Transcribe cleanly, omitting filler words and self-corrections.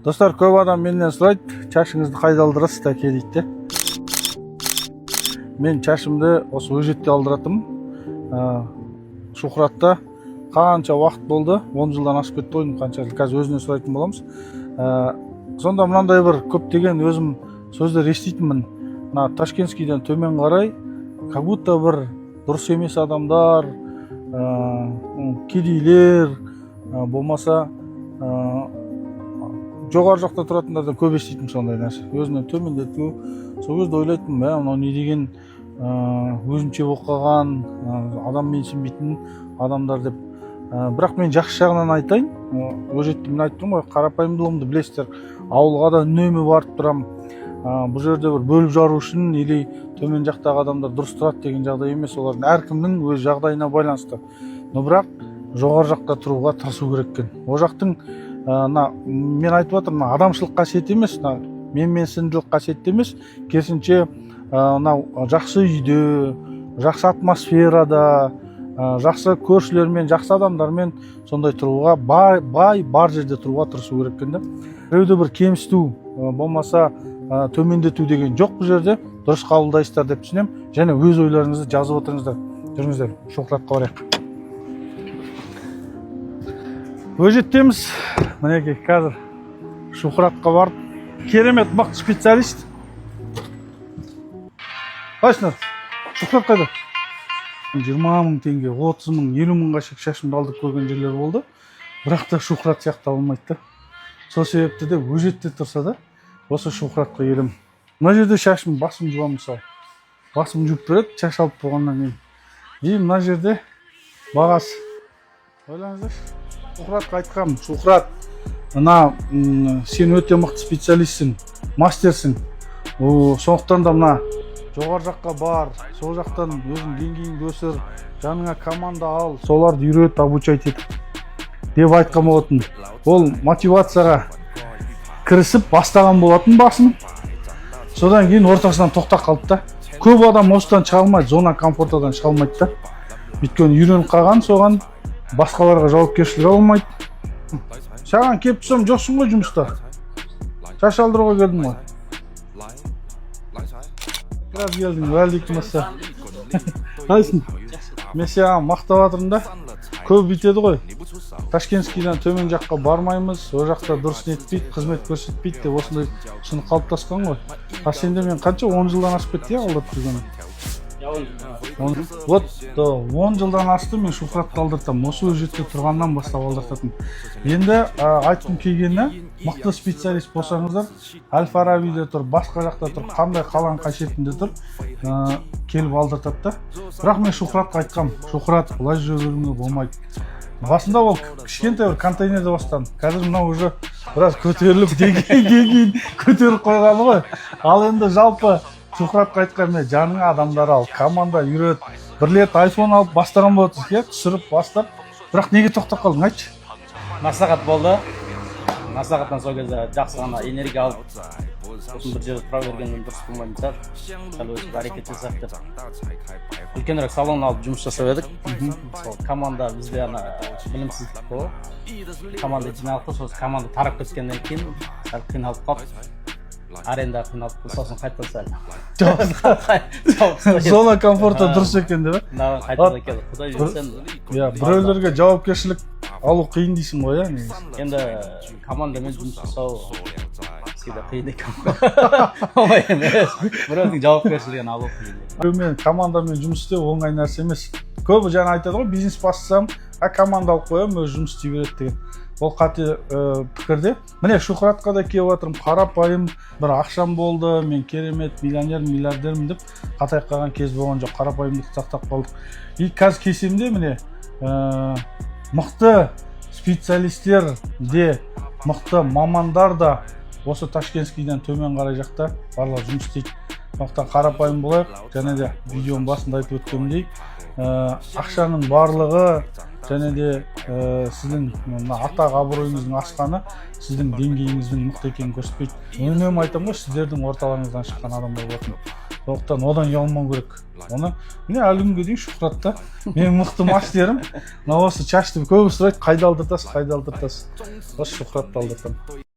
Достар, көп адам менден сұрайды, чашыңызды қайда алдырасыз тәке дейді. Мен чашымды осы өжетте алдыратым. Шухратта қанша уақыт болды? 10 жылдан асып кетті ғой, қанша жыл. Қазір өзінен сұрайтын боламыз. Сонда мынандай бір көптеген өзім сөздер еститінмін. Мына Ташкентскийден төмен қарай, как будто бір дұрыс емес адамдар, кедейлер, болмаса жоғары жақта тұратындардан көп еститін сондай нәрсе. Өзінен төмендету. Сол кезде ойлайтын, мынау не деген өзінше болып қалған, адам менсінбейтін адамдар деп. Бірақ мен жақсы жағынан айтайын. Өжетті мен айттым ғой, қарапайымдылығымды білесіздер. Ауылға да үнемі барып тұрам. Бұл жерде бір бөліп жару үшін или төмен жақтағы адамдар дұрыс тұрады деген жағдай емес. Олардың әркімнің өз жағдайына байланысты. Но бірақ жоғары жақта тұруға тырысу керек екен. Ол жақтың мен айтып отырмын, адамшылық қасиет емес, менсінділік қасиет емес, керісінше жақсы үйде, жақсы атмосферада, жақсы көршілермен, жақсы адамдармен сондай тұруға, бар жерде тұруға тырысу керек екен. Біреуді бір кемсіту, болмаса төмендету деген жоқ бұл жерде. Дұрыс қабылдайсыздар деп түсінем. Және өз ойларыңызды жазып отырыңыздар. Жүріңіздер, Шухратқа барайық. Өжеттеміз. Мінеке, қазір Шухратқа барып, керемет мықты специалист. Қайсыңдар? Шухрат қайда? 20 мың теңге, 30 мың, 50 мыңға шашымды алдырып көрген жерлер болды. Бірақ та Шухрат сияқты алынбайды. Сол себепті де өжетте тұрса да, осы Шухратқа келем. Мына жерде шашым, басым жуам мысалы. Басым жуып береді, шаш алып болғаннан кейін. И мына жерде бағасы. Ойлаңыздар. Шухратқа айтқам, Шухрат, сен өте мықты специалистсің, мастерсің. Сондықтан да мына жоғары жаққа бар, сол жақтан өзің деңгейіңді өсір, жаныңа команда ал, соларды үйрет, обучать етіп деп айтқан болатын. Ол мотивацияға кірісіп бастаған болатын басын. Содан кейін ортасынан тоқтап қалды да. Көп адам осыдан шыға алмайды, зона комфортадан шыға алмайды да. Өйткені үйреніп қалған, соған басқаларға жауапкершілік алмайды. Саған келіп тұрсам жоқсың ғой жұмыста. Шаш алдыруға келдім ғой. Біраз келдің, уәлейкум ассалам. Қайсың? Мен саған мақтап жатырмын да. Көп бүйтеді ғой. Ташкентскийден төмен жаққа бармаймыз, о жақта дұрыс нетпейді, қызмет көрсетпейді деп осындай шын қалыптасқан ғой. Сенде мен қанша 10 жылдан асып кетті алдырып жүргенім. Вот 10 жылдан асты мен Шухратты алдыртам. Осы өжетте тұрғаннан бастап алдыртатым. Енді айтқым келгені, мықты специалист болсаңыздар, Әл-Фарабиде тұр, басқа жақта тұр, қандай қаланың қай шетінде тұр, келіп алдыртады да. Бірақ мен Шухратқа айтқам, Шухрат, бұлай жүре беруіңе болмайды. Басында ол кішкентай бір контейнерде бастан. Қазір мынау уже біраз көтеріліп, деңгейін көтеріп қойғаны ғой. Ал енді жалпы Шухратқа айтқан, мен жаныңа адамдар ал, команда үйрет. Бір рет iPhone алып бастаған болатынсыз, түсіріп бастап. Бірақ неге тоқтап қалдың, айтшы? Насағат болды. Насағаттан сол кезде жақсы ғана энергия алып, сосын бір жерде тұра бергеннен дұрыс болмайтын шығар. Сәл өзі әрекет жасап деп. Үлкенірек салон алып жұмыс жасап едік. Сол команда бізде білімсіздік болды. Команда жиналып, сосын команда тарап кеткеннен кейін сәл қиналып қалды. Аренда қиналып, сосын қайтпаса. Зона комфорта дұрыс екен деп. Қайтпаса келді. Құдай жүрсен. Біреулерге жауапкершілік алу қиын дейсің ғой, енді командамен жұмыс жасау всегда қиын екен. Олай емес. Біреудің жауапкершілігін алу қиын. Біреумен командамен жұмыс істеу оңай нәрсе емес. Көбі жаңа айтады ғой, бизнес бастасам, команда алып қоямын, өзі жұмыс істей береді деген. Ол қате пікірде. Міне Шухратқа да келіп отырмын, қарапайым бір ақшам болды, мен керемет миллионер, миллиардермін деп қатайып қалған кез болған жоқ, қарапайымдықты сақтап қалдық. И қазір келсемде міне мықты специалистер де, мықты мамандар да осы Ташкентскийден төмен қарай жақта барлығы жұмыс істейді. Сондықтан қарапайым болайық, және де видеоның басында айтып өткенімдей, ақшаның барлығы және де сіздің атақ абыройыңыздың асқаны сіздің деңгейіңіздің мықты екенін көрсетпейді. Үнемі айтамын ғой, сіздердің орталарыңыздан шыққан адамдар болатын. Сондықтан одан ұялмау керек. Оны міне әлі күнге дейін Шухратта менің мықты мастерім. Осы шашты көбі сұрайды, қайда алдыртасыз, қайда алдыртасыз. Осы Шухратты алдыртамын.